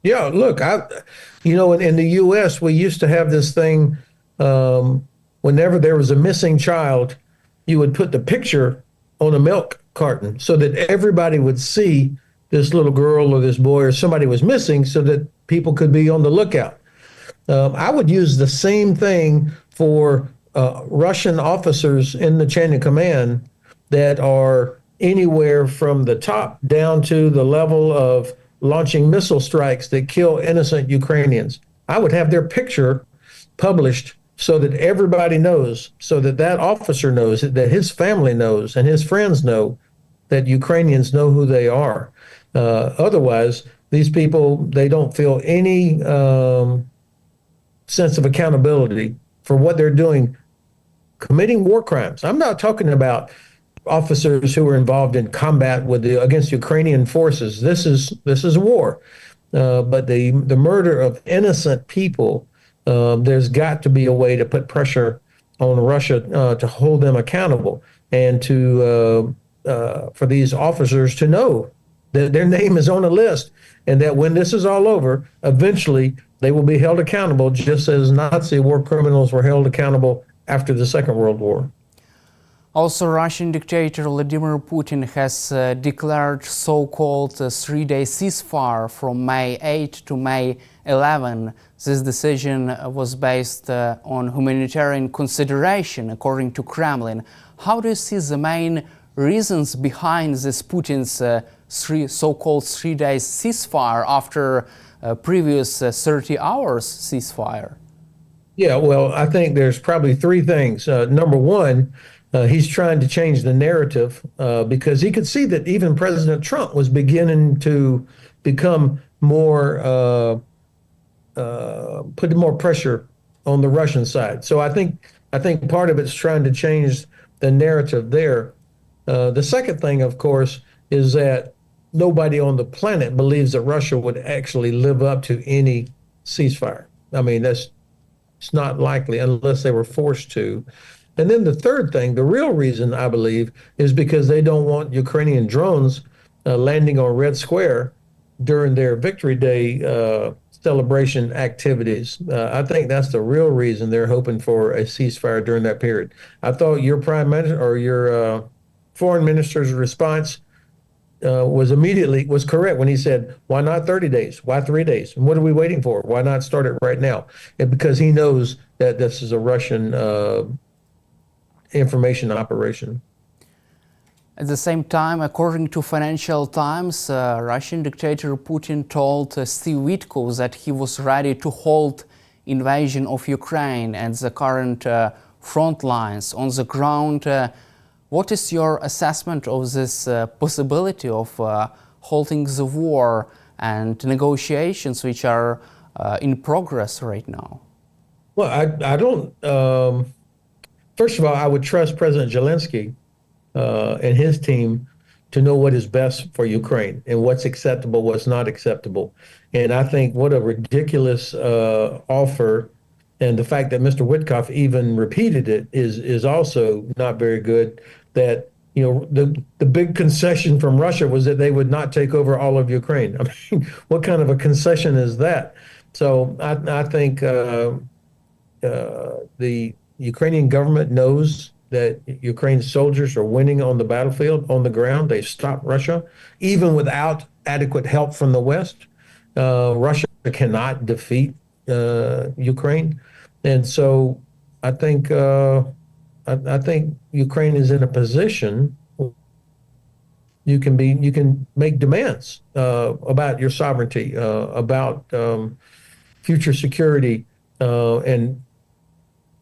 Yeah, look, in the U.S., we used to have this thing. Whenever there was a missing child, you would put the picture on a milk carton so that everybody would see this little girl or this boy or somebody was missing, so that people could be on the lookout. I would use the same thing for Russian officers in the chain of command that are anywhere from the top down to the level of launching missile strikes that kill innocent Ukrainians. I would have their picture published so that everybody knows, so that that officer knows, that his family knows, and his friends know that Ukrainians know who they are. Otherwise, these people, they don't feel any sense of accountability for what they're doing, committing war crimes. I'm not talking about officers who were involved in combat against Ukrainian forces. This is war, but the murder of innocent people. There's got to be a way to put pressure on Russia to hold them accountable, and to for these officers to know that their name is on a list, and that when this is all over, eventually they will be held accountable, just as Nazi war criminals were held accountable after the Second World War. Also, Russian dictator Vladimir Putin has declared so-called three-day ceasefire from May 8 to May 11. This decision was based on humanitarian consideration, according to Kremlin. How do you see the main reasons behind this Putin's so-called three-day ceasefire after previous 30 hours ceasefire? Yeah, well, I think there's probably three things. Number one, he's trying to change the narrative because he could see that even President Trump was beginning to become more, put more pressure on the Russian side. So I think part of it's trying to change the narrative there. The second thing, of course, is that nobody on the planet believes that Russia would actually live up to any ceasefire. I mean, it's not likely unless they were forced to. And then the third thing, the real reason, I believe, is because they don't want Ukrainian drones landing on Red Square during their Victory Day celebration activities. I think that's the real reason they're hoping for a ceasefire during that period. I thought your prime minister or your foreign minister's response was correct when he said, why not 30 days? Why 3 days? And what are we waiting for? Why not start it right now? And because he knows that this is a Russian information operation. At the same time, according to Financial Times, Russian dictator Putin told Steve Witkoff that he was ready to halt invasion of Ukraine at the current front lines on the ground. What is your assessment of this possibility of halting the war and negotiations which are in progress right now? Well, I don't. First of all, I would trust President Zelenskyy and his team to know what is best for Ukraine and what's acceptable, what's not acceptable. And I think what a ridiculous offer, and the fact that Mr. Witkoff even repeated it is also not very good. That, you know, the big concession from Russia was that they would not take over all of Ukraine. I mean, what kind of a concession is that? So I think the Ukrainian government knows that Ukraine's soldiers are winning on the battlefield, on the ground. They stopped Russia, even without adequate help from the West. Russia cannot defeat Ukraine, and so I think Ukraine is in a position. You can make demands about your sovereignty, about future security,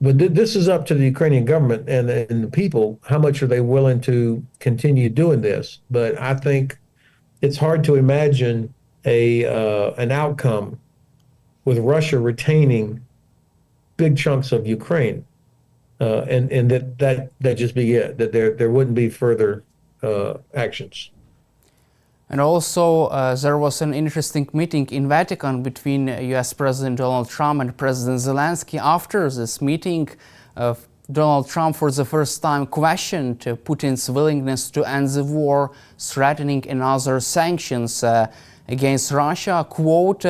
but this is up to the Ukrainian government and the people. How much are they willing to continue doing this? But I think it's hard to imagine an outcome with Russia retaining big chunks of Ukraine, and that just be it. That there wouldn't be further actions. And also, there was an interesting meeting in Vatican between U.S. President Donald Trump and President Zelenskyy. After this meeting, Donald Trump, for the first time, questioned Putin's willingness to end the war, threatening another sanctions against Russia. Quote,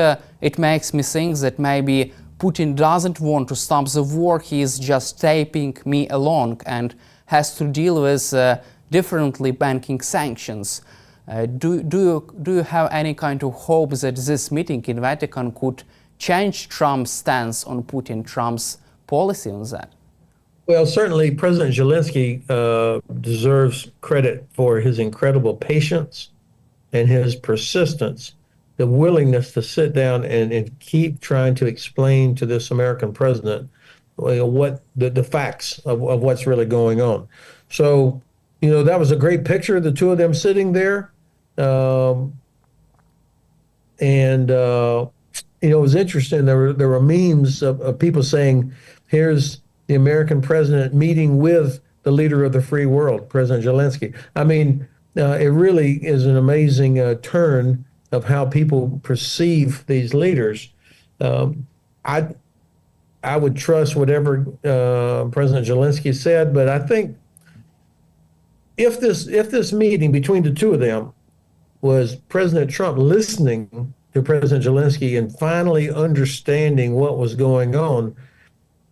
it makes me think that maybe Putin doesn't want to stop the war, he is just taking me along and has to deal with differently banking sanctions. Do you have any kind of hope that this meeting in Vatican could change Trump's stance on Putin, Trump's policy on that? Well, certainly President Zelenskyy deserves credit for his incredible patience and his persistence, the willingness to sit down and keep trying to explain to this American president what the facts of what's really going on. So, that was a great picture, the two of them sitting there. It was interesting. There were memes of people saying, here's the American president meeting with the leader of the free world, President Zelenskyy. I mean, it really is an amazing turn of how people perceive these leaders. I would trust whatever President Zelenskyy said, but I think if this meeting between the two of them was President Trump listening to President Zelenskyy and finally understanding what was going on,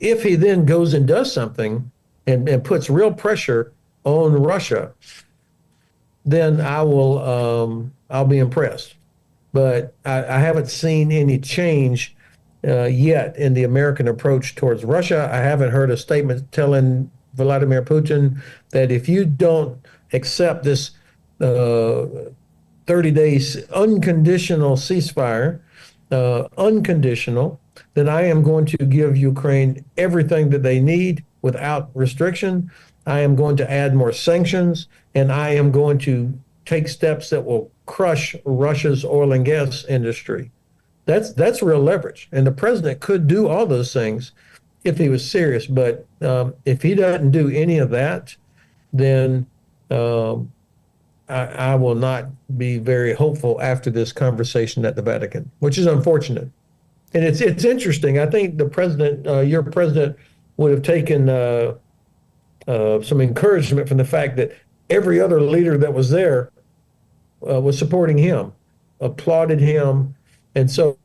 if he then goes and does something and puts real pressure on Russia, then I'll be impressed. But I haven't seen any change yet in the American approach towards Russia. I haven't heard a statement telling Vladimir Putin that if you don't accept this 30 days unconditional ceasefire, unconditional, then I am going to give Ukraine everything that they need without restriction. I am going to add more sanctions, and I am going to take steps that will crush Russia's oil and gas industry. That's real leverage. And the president could do all those things if he was serious. But if he doesn't do any of that, then I will not be very hopeful after this conversation at the Vatican, which is unfortunate. And it's interesting. I think the president, your president, would have taken some encouragement from the fact that every other leader that was there was supporting him, applauded him. And so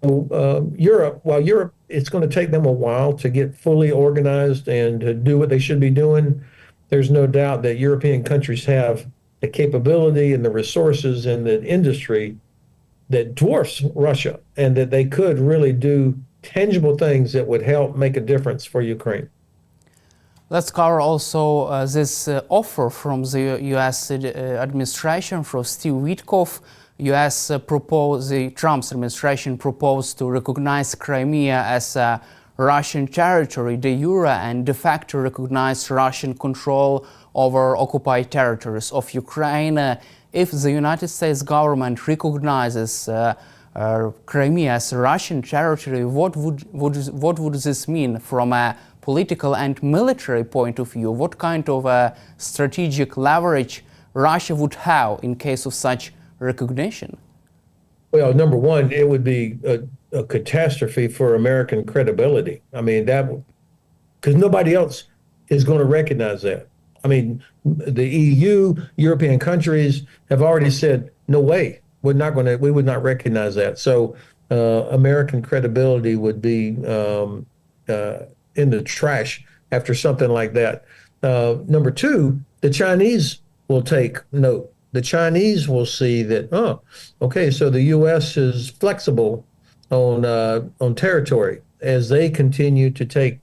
Europe, it's going to take them a while to get fully organized and to do what they should be doing. There's no doubt that European countries have the capability and the resources and the industry that dwarfs Russia, and that they could really do tangible things that would help make a difference for Ukraine. Let's cover also this offer from the U.S. administration from Steve Witkoff. Trump's administration proposed to recognize Crimea as a Russian territory de jure and de facto recognize Russian control over occupied territories of Ukraine. If the United States government recognizes Crimea as a Russian territory, what would this mean from a political and military point of view? What kind of strategic leverage Russia would have in case of such recognition? Well, number one, it would be a catastrophe for American credibility. I mean, because nobody else is going to recognize that. I mean, the EU, European countries have already said, no way, we would not recognize that. So American credibility would be in the trash after something like that. Number two, the Chinese will take note. The Chinese will see that, okay, so the U.S. is flexible on territory as they continue to take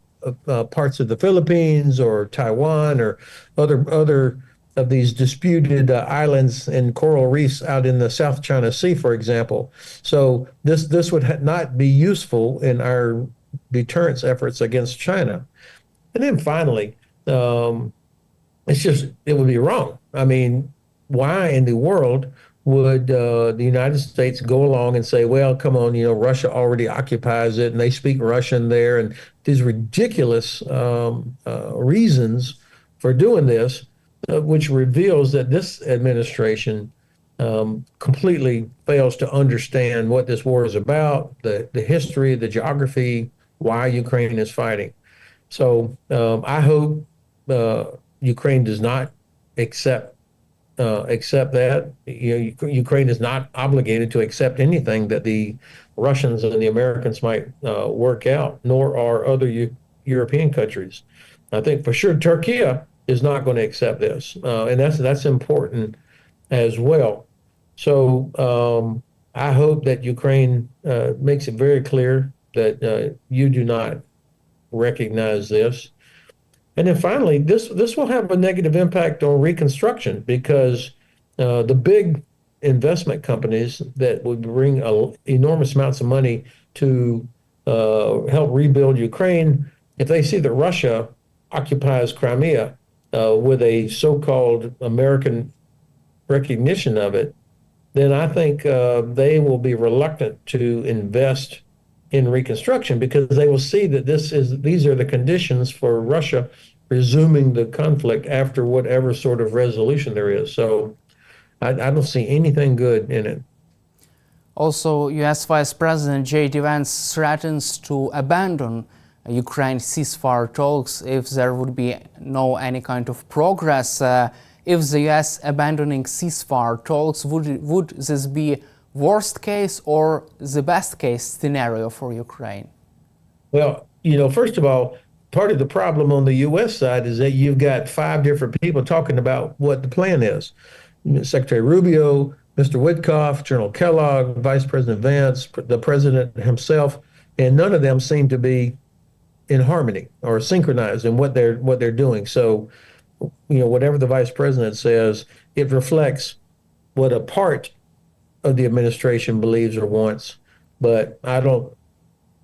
parts of the Philippines or Taiwan or other of these disputed islands and coral reefs out in the South China Sea, for example. So this would not be useful in our deterrence efforts against China. And then finally, it would be wrong. I mean, why in the world would the United States go along and say, well, come on, Russia already occupies it and they speak Russian there, and these ridiculous reasons for doing this, which reveals that this administration completely fails to understand what this war is about, the history, the geography, why Ukraine is fighting. So I hope Ukraine does not accept accept that. Ukraine is not obligated to accept anything that the Russians and the Americans might work out, nor are other European countries. I think for sure Turkey is not going to accept this, and that's important as well. So I hope that Ukraine makes it very clear that you do not recognize this. And then finally, this will have a negative impact on reconstruction because the big investment companies that would bring enormous amounts of money to help rebuild Ukraine, if they see that Russia occupies Crimea with a so-called American recognition of it, then I think they will be reluctant to invest in reconstruction because they will see that these are the conditions for Russia resuming the conflict after whatever sort of resolution there is. So I don't see anything good in it. Also, U.S. Vice President J.D. Vance threatens to abandon Ukraine ceasefire talks if there would be no any kind of progress. If the U.S. abandoning ceasefire talks, would this be worst case or the best case scenario for Ukraine? Well, first of all, part of the problem on the U.S. side is that you've got 5 different people talking about what the plan is. Secretary Rubio, Mr. Witkoff, General Kellogg, Vice President Vance, the president himself, and none of them seem to be in harmony or synchronized in what they're doing. So, whatever the vice president says, it reflects what a part of the administration believes or wants. But I don't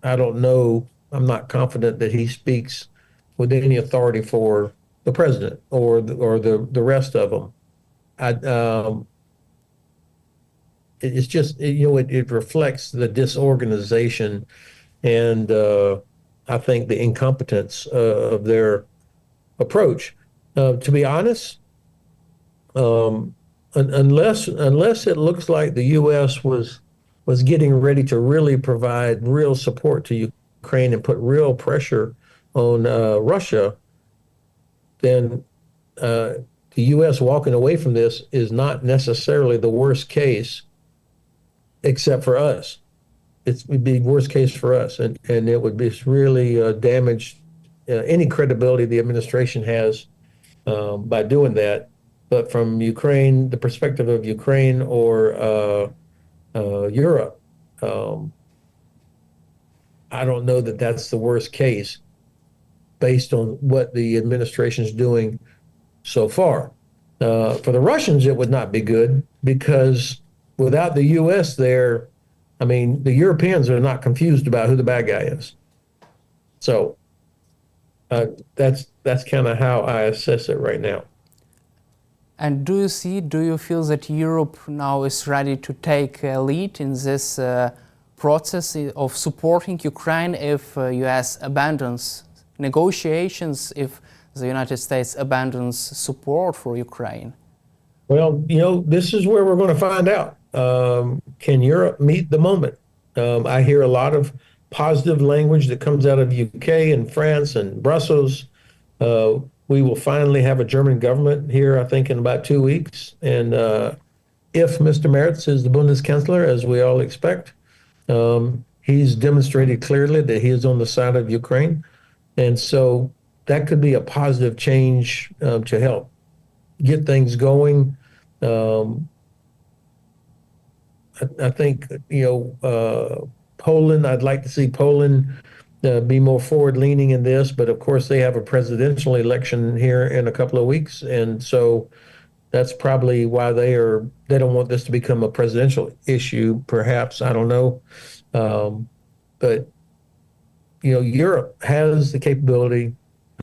know. I'm not confident that he speaks with any authority for the president or the rest of them. It's just it reflects the disorganization and I think the incompetence of their approach. To be honest, unless it looks like the U.S. was getting ready to really provide real support to Ukraine and put real pressure on Russia, then the U.S. walking away from this is not necessarily the worst case, except for us. It would be worst case for us, and it would be really damage any credibility the administration has by doing that. But from Ukraine, the perspective of Ukraine or Europe, I don't know that that's the worst case based on what the administration is doing so far. For the Russians, it would not be good because without the U.S. there, the Europeans are not confused about who the bad guy is. So that's kind of how I assess it right now. And do you feel that Europe now is ready to take a lead in this process of supporting Ukraine if U.S. abandons negotiations, if the United States abandons support for Ukraine? Well, this is where we're going to find out. Can Europe meet the moment? I hear a lot of positive language that comes out of UK and France and Brussels. We will finally have a German government here, I think, in about 2 weeks. And if Mr. Merz is the Bundeskanzler, as we all expect, he's demonstrated clearly that he is on the side of Ukraine. And so that could be a positive change to help get things going. I think, Poland, I'd like to see Poland be more forward-leaning in this, but of course they have a presidential election here in a couple of weeks, and so that's probably why they don't want this to become a presidential issue, perhaps, I don't know. But, Europe has the capability.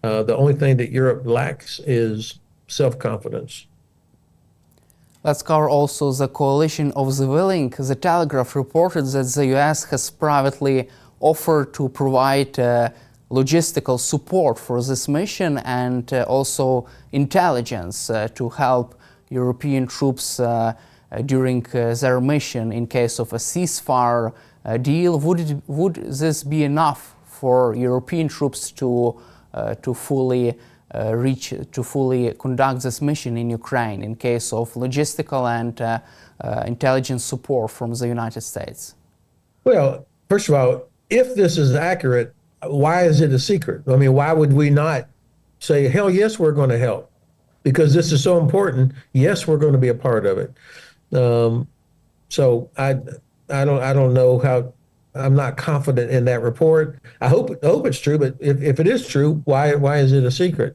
The only thing that Europe lacks is self-confidence. Let's cover also the coalition of the willing. The Telegraph reported that the U.S. has privately offered to provide logistical support for this mission and also intelligence to help European troops during their mission in case of a ceasefire deal. Would this be enough for European troops to fully reach to fully conduct this mission in Ukraine in case of logistical and intelligence support from the United States? Well, first of all, if this is accurate, why is it a secret? I mean, why would we not say, hell yes, we're going to help? Because this is so important. Yes, we're going to be a part of it. So I don't know how. I'm not confident in that report. I hope it's true, but if it is true, why is it a secret?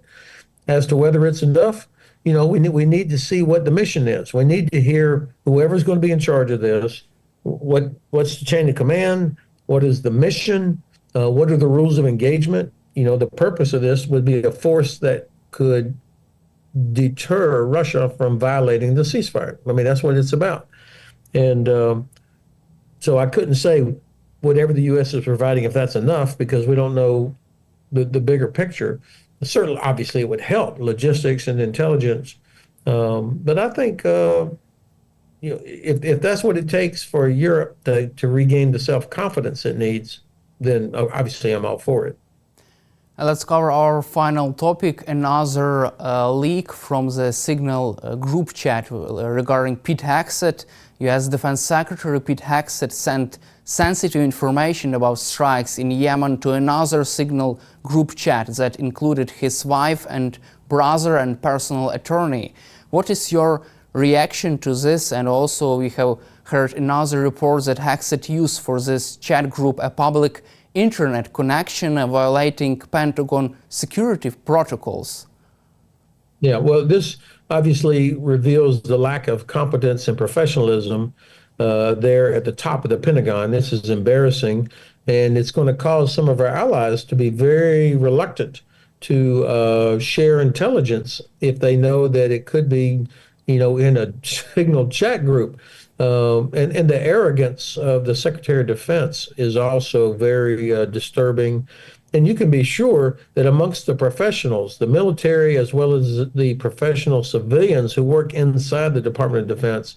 As to whether it's enough, we need to see what the mission is. We need to hear whoever's going to be in charge of this. What's the chain of command? What is the mission? What are the rules of engagement? The purpose of this would be a force that could deter Russia from violating the ceasefire. I mean, that's what it's about. And so I couldn't say whatever the U.S. is providing, if that's enough, because we don't know the bigger picture. Certainly, obviously, it would help logistics and intelligence. But I think, if that's what it takes for Europe to regain the self-confidence it needs, then obviously I'm all for it. Let's cover our final topic, another leak from the Signal group chat regarding Pete Hegseth. U.S. Defense Secretary Pete Hegseth sent sensitive information about strikes in Yemen to another Signal group chat that included his wife and brother and personal attorney. What is your reaction to this? And also we have heard another report that Hegseth used for this chat group a public internet connection violating Pentagon security protocols. Yeah, well, this obviously reveals the lack of competence and professionalism there at the top of the Pentagon. This is embarrassing, and it's going to cause some of our allies to be very reluctant to share intelligence if they know that it could be, in a Signal chat group. And the arrogance of the Secretary of Defense is also very disturbing. And you can be sure that amongst the professionals, the military, as well as the professional civilians who work inside the Department of Defense,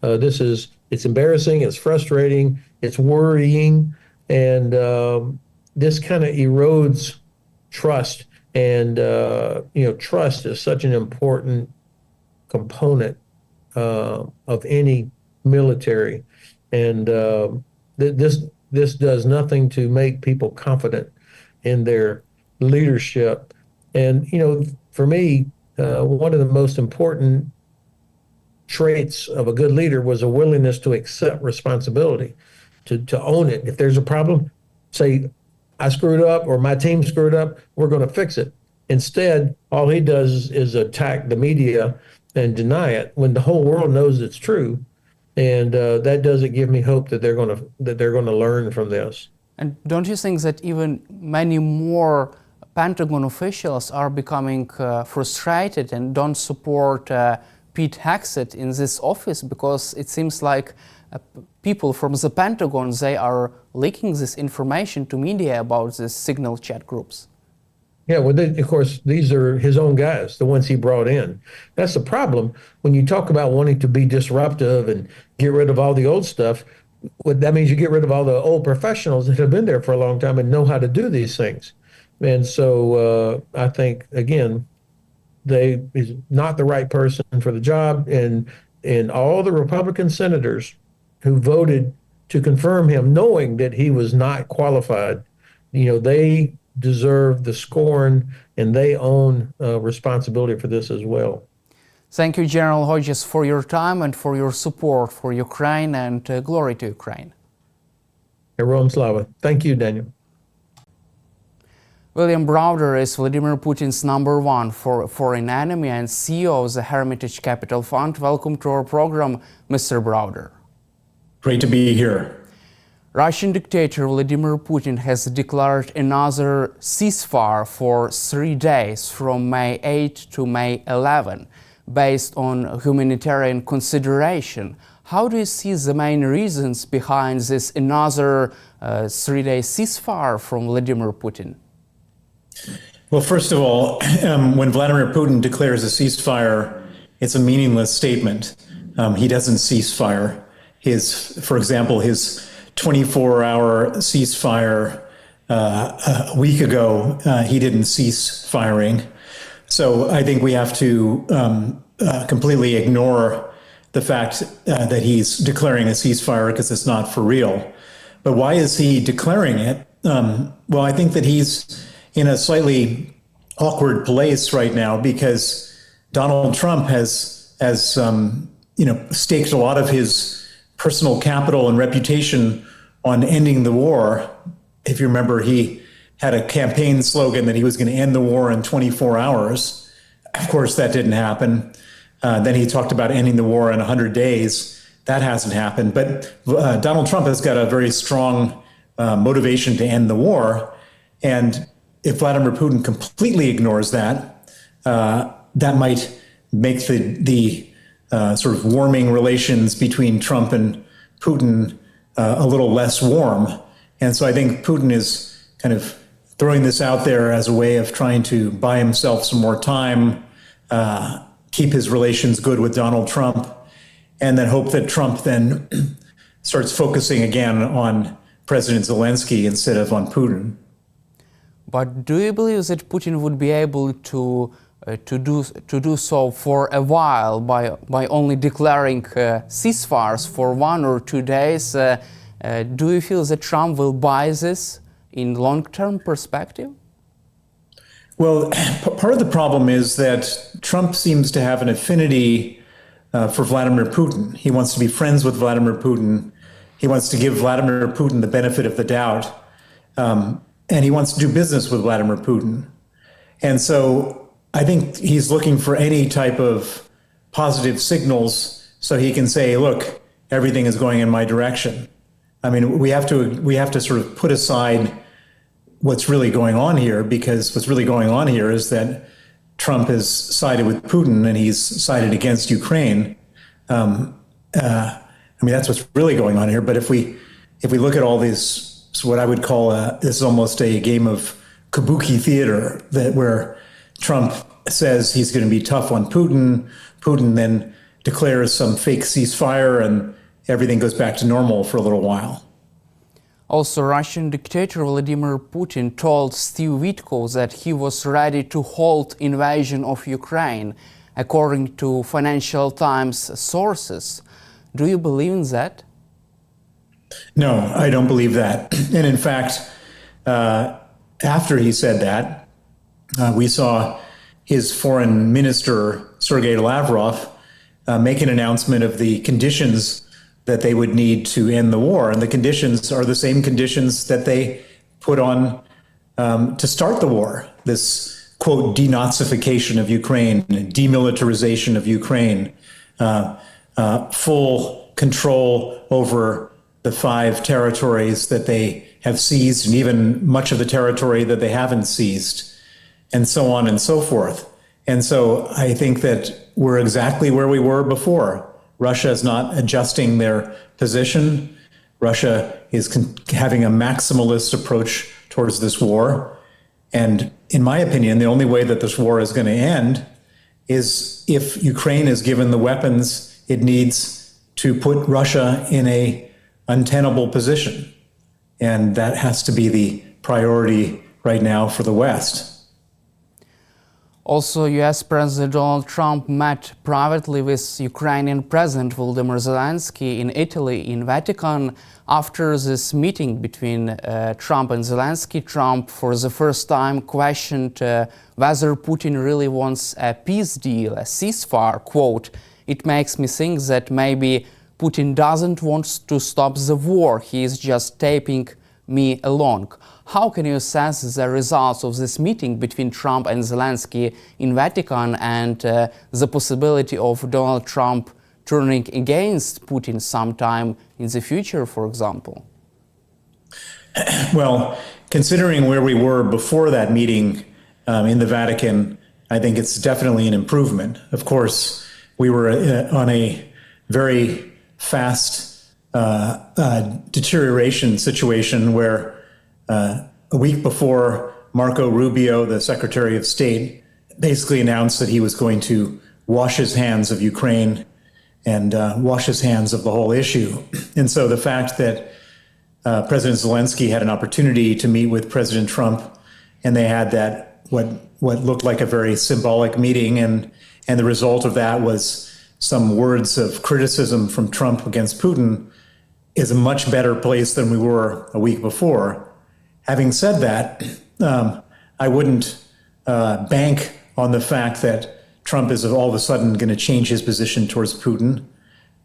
it's embarrassing, it's frustrating, it's worrying, and this kind of erodes trust. And, trust is such an important component of any military. And this does nothing to make people confident in their leadership. And, for me, one of the most important traits of a good leader was a willingness to accept responsibility, to own it. If there's a problem, say, I screwed up or my team screwed up, we're going to fix it. Instead, all he does is attack the media and deny it when the whole world knows it's true. And that doesn't give me hope that they're going to learn from this. And don't you think that even many more Pentagon officials are becoming frustrated and don't support Pete Hegseth in this office, because it seems like people from the Pentagon, they are leaking this information to media about these Signal chat groups? Yeah, well, of course, these are his own guys, the ones he brought in. That's the problem. When you talk about wanting to be disruptive and get rid of all the old stuff, that means you get rid of all the old professionals that have been there for a long time and know how to do these things. And so I think, again, he's not the right person for the job. And all the Republican senators who voted to confirm him, knowing that he was not qualified, they deserve the scorn, and they own responsibility for this as well. Thank you, General Hodges, for your time and for your support for Ukraine, and glory to Ukraine. Heroam Slava. Thank you, Daniel. William Browder is Vladimir Putin's #1 foreign enemy and CEO of the Hermitage Capital Fund. Welcome to our program, Mr. Browder. Great to be here. Russian dictator Vladimir Putin has declared another ceasefire for 3 days from May 8 to May 11, based on humanitarian consideration. How do you see the main reasons behind this another 3-day ceasefire from Vladimir Putin? Well, first of all, when Vladimir Putin declares a ceasefire, it's a meaningless statement. He doesn't cease fire. For example, his 24-hour ceasefire a week ago, he didn't cease firing. So I think we have to completely ignore the fact that he's declaring a ceasefire because it's not for real. But why is he declaring it? Well, I think that he's in a slightly awkward place right now because Donald Trump has staked a lot of his personal capital and reputation on ending the war. If you remember, he had a campaign slogan that he was going to end the war in 24 hours. Of course, that didn't happen. Then he talked about ending the war in 100 days. That hasn't happened. But Donald Trump has got a very strong motivation to end the war. And if Vladimir Putin completely ignores that, that might make the sort of warming relations between Trump and Putin a little less warm. And so I think Putin is kind of throwing this out there as a way of trying to buy himself some more time, keep his relations good with Donald Trump, and then hope that Trump then starts focusing again on President Zelenskyy instead of on Putin. But do you believe that Putin would be able to do so for a while by only declaring ceasefires for 1 or 2 days? Do you feel that Trump will buy this in long-term perspective? Well, part of the problem is that Trump seems to have an affinity for Vladimir Putin. He wants to be friends with Vladimir Putin. He wants to give Vladimir Putin the benefit of the doubt. And he wants to do business with Vladimir Putin. And so I think he's looking for any type of positive signals so he can say, look, everything is going in my direction. I mean, we have to sort of put aside what's really going on here, because what's really going on here is that Trump has sided with Putin and he's sided against Ukraine. I mean, that's what's really going on here. But if we look at all these, so what I would call this is almost a game of kabuki theater, that where Trump says he's going to be tough on Putin, Putin then declares some fake ceasefire, and everything goes back to normal for a little while. Also, Russian dictator Vladimir Putin told Steve Witkoff that he was ready to halt invasion of Ukraine, according to Financial Times sources. Do you believe in that? No, I don't believe that. And in fact, after he said that, we saw his foreign minister, Sergei Lavrov, make an announcement of the conditions that they would need to end the war. And the conditions are the same conditions that they put on to start the war. This, quote, denazification of Ukraine, demilitarization of Ukraine, full control over the 5 territories that they have seized, and even much of the territory that they haven't seized, and so on and so forth. And so I think that we're exactly where we were before. Russia is not adjusting their position. Russia is having a maximalist approach towards this war. And in my opinion, the only way that this war is going to end is if Ukraine is given the weapons it needs to put Russia in a untenable position. And that has to be the priority right now for the West. Also, US President Donald Trump met privately with Ukrainian President Volodymyr Zelenskyy in Italy, in Vatican. After this meeting between Trump and Zelenskyy, Trump for the first time questioned whether Putin really wants a peace deal, a ceasefire. Quote, "It makes me think that maybe Putin doesn't want to stop the war, he is just taking me along." How can you assess the results of this meeting between Trump and Zelenskyy in Vatican, and the possibility of Donald Trump turning against Putin sometime in the future, for example? Well, considering where we were before that meeting in the Vatican, I think it's definitely an improvement. Of course, we were on a very fast deterioration situation where a week before, Marco Rubio, the Secretary of State, basically announced that he was going to wash his hands of Ukraine and wash his hands of the whole issue. And so the fact that President Zelenskyy had an opportunity to meet with President Trump, and they had that what looked like a very symbolic meeting, and the result of that was some words of criticism from Trump against Putin, is a much better place than we were a week before. Having said that, I wouldn't bank on the fact that Trump is all of a sudden going to change his position towards Putin.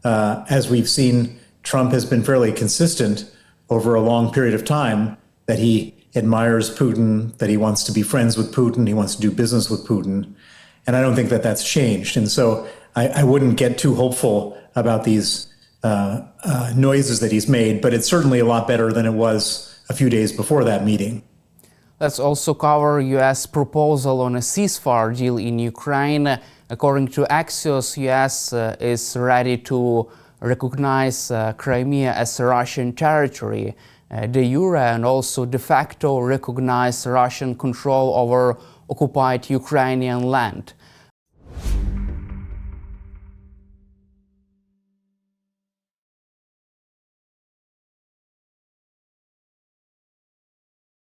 As we've seen, Trump has been fairly consistent over a long period of time that he admires Putin, that he wants to be friends with Putin, he wants to do business with Putin. And I don't think that that's changed. And so I wouldn't get too hopeful about these noises that he's made, but it's certainly a lot better than it was a few days before that meeting. Let's also cover U.S. proposal on a ceasefire deal in Ukraine. According to Axios, U.S. is ready to recognize Crimea as Russian territory, de jure and also de facto recognize Russian control over occupied Ukrainian land.